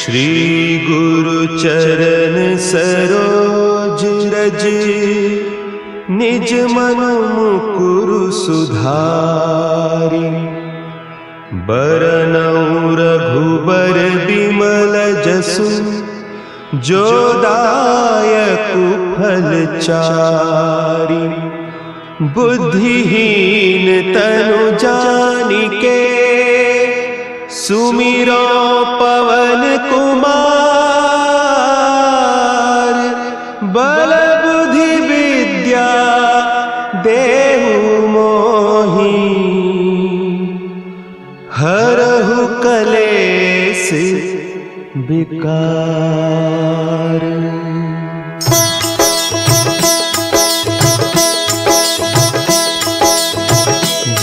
श्री गुरु चरण सरोज रज, निज मन मुकुरु सुधारि। बरनउँ रघुबर बिमल जसु, जो दायकु फल चारि। बुद्धिहीन तनु जानिके, सुमिरो पवन कुमार। बल बुद्धि विद्या देहु मोहि, हरहु कलेस विकार।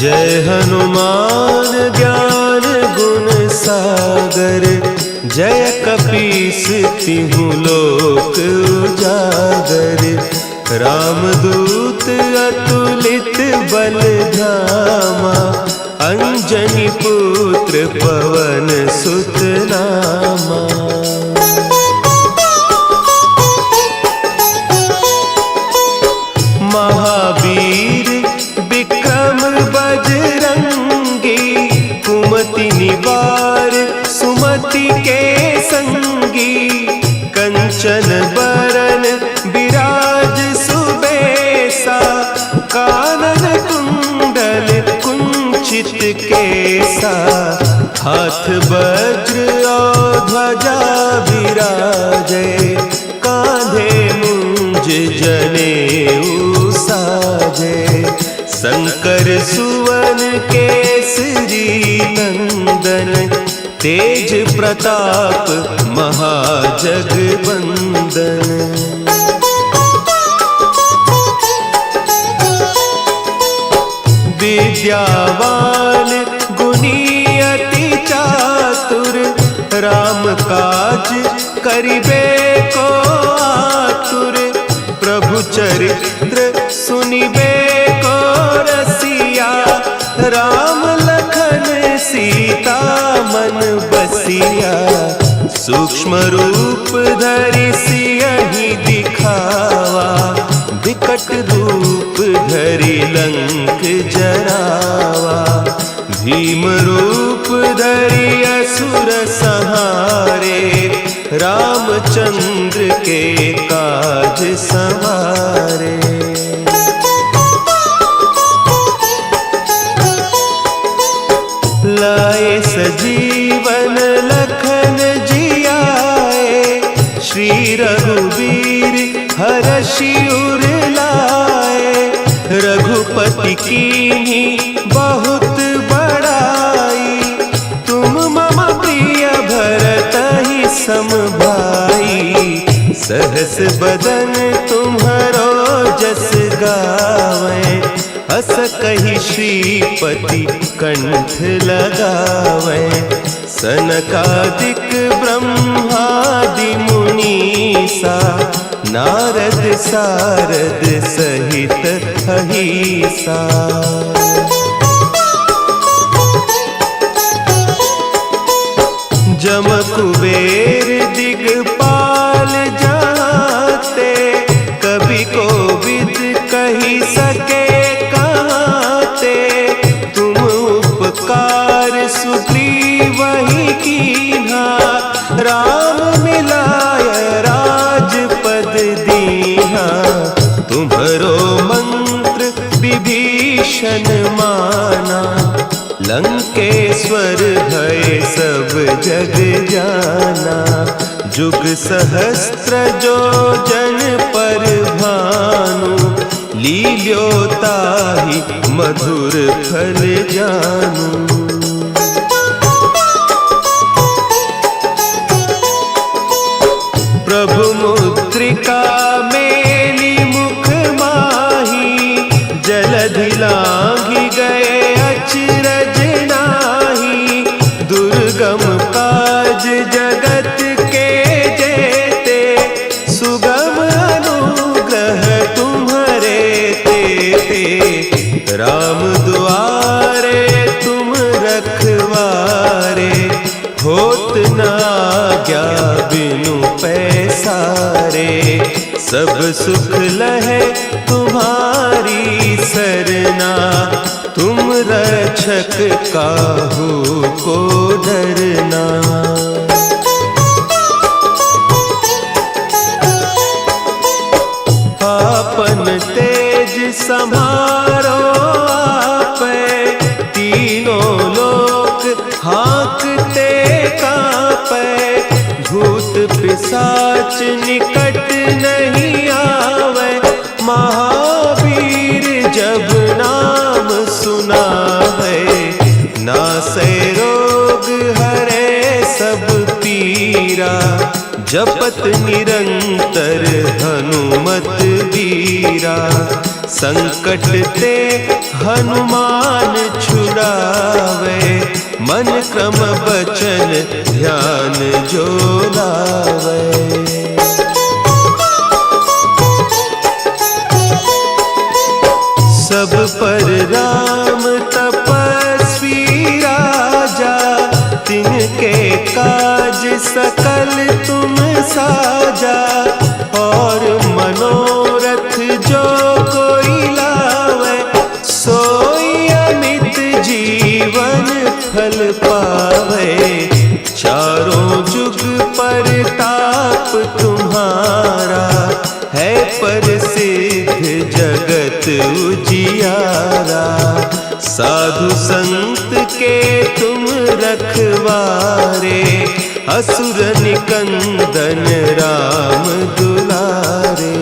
जय हनुमान ज्ञान गुण सागर, जय कपीस तिहु लोक उजागर। रामदूत अतुलित बल धामा, अंजनी पुत्र पवन सुत नामा। महावीर विक्रम बजरंगी, कुमति निवार सुमति के संगी। कंचन बरन विराज सुबेसा, कानन कुंडल कुंचित केसा। हाथ वज्र और ध्वजा विराजे, कांधे मुंज जनेऊ साजे। शंकर सुवन केसरी नंदन, तेज प्रताप महाजगवंदन। विद्यावान गुणी अति चातुर, राम काज करिबे को आतुर। प्रभु चरित्र सुनिबे को रसिया, राम लखन सीता मन बसिया। सूक्ष्म रूप धरि सियहि दिखावा, विकट रूप धरि लंक जरावा। भीम रूप धरि असुर संहारे, रामचंद्र के काज संवारे। लाए सजीवन लखन जियाए, श्री रघुवीर हरषि उर लाए। रघुपति कीन्ही बहुत बड़ाई, तुम मम प्रिय भरतहि सम भाई। सहस बदन तुम्हरो जस गावें, हस कहि श्रीपति कंठ लगावें। सनकादिक ब्रह्मादि मुनीसा, नारद सारद सहित अहीसा। जम कुबेर दिगपाल जाते, कवि कोविद कहि सके कहते। तुम उपकार सुग्रीवहि कीन्हा, राम मिलाय राजपद दीन्हा। तुम्हरो मंत्र विभीषण माना, लंकेश्वर भय सब जग जाना। जुग सहस्त्र जो जन पर भानु, लील्यो ताहि मधुर फल जानू। प्रभु मुद्रिका मेली मुख माही, जलधि लांघि गए अचरज नाही। दुर्गम काज जगत के जेते, सुगम अनुग्रह तुम्हरे तेते। राम दुआरे तुम रखवारे, होत न आज्ञा बिनु पैसारे, सब सुख लहे तुम्हारी सरना, तुम रक्षक काहू को डरना। आपन तेज सम्हारो आपे, तीनों लोक हाँकते कांपे, भूत पिशाच निकट नहीं आवे, महावीर जब नाम सुनावे, नासै रोग हरे सब पीरा, जपत निरंतर हनुमत बीरा, संकट ते हनुमान छुड़ावे, मन क्रम बचन ध्यान जो लावे। सब पर राम तपस्वी राजा, तिनके काज सकल तुम साजा, और मनोरथ जो कोई लावे, सोई अमित जीवन फल पावे, चारों जुग परताप तुम्हारा, है प्रसिद्ध जगत उजियारा, साधु संत के तुम रखवारे, असुर निकंदन राम दुलारे।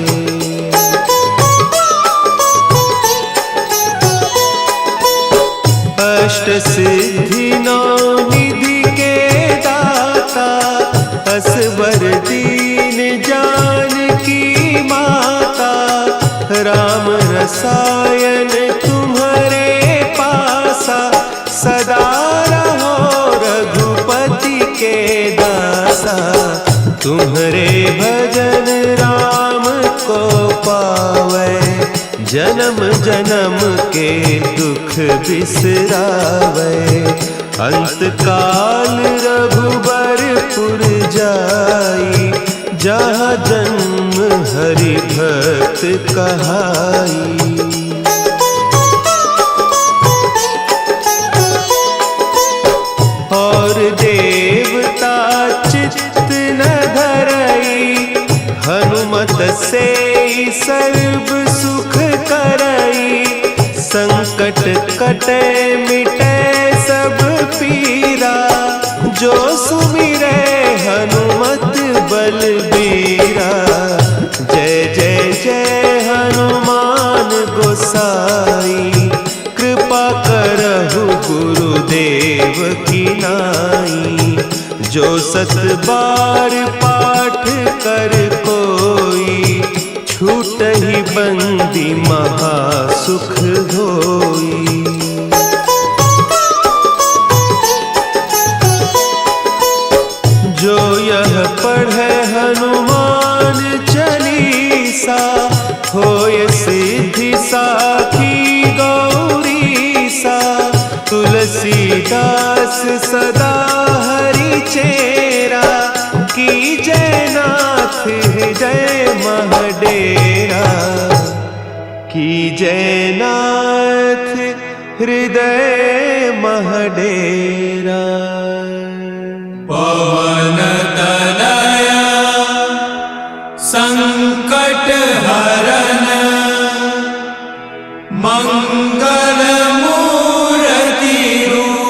अष्ट सिद्धि नौ निधि के दाता, असवर दीन जानकी माता, राम रसायन तुम्हारे पासा, सदा रहो रघुपति के दासा, तुम्हारे भजन राम को पावे, जन्म जन्म के दुख बिसरावे, अंत काल रघुबरपुर जाई, जहाँ जन्म हरि भक्त कहाई। और देवता चित्त न धरई, हनुमत से सर्व सुख करई, संकट कटे मिटे सब पीरा, जो सुमिरे हनुमत बलबीरा। जय जय जय हनुमान गोसाई, कृपा करहु गुरुदेव की नाई, जो सत बार पाठ कर कोई, छूटहि बंदी महासुख होई। जो यह पढ़े हनुमान चालीसा, होय सिद्धि साखी गौरीसा, तुलसीदास सदा हरि चेरा, की जय नाथ हृदय महडेरा, की जय नाथ हृदय महडेरा। पवन तनया संकट हरन, मंगल मूर्ति रूप।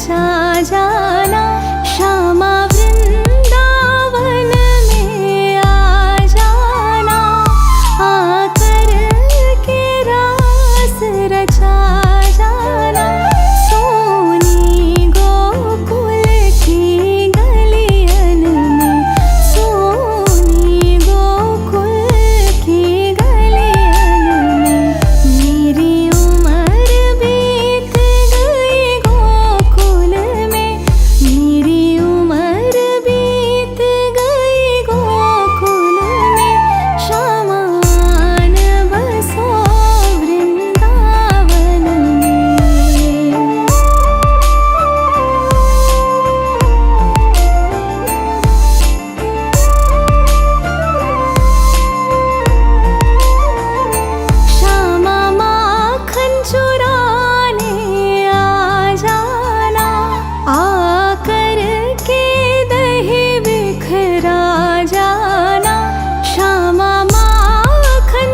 साजा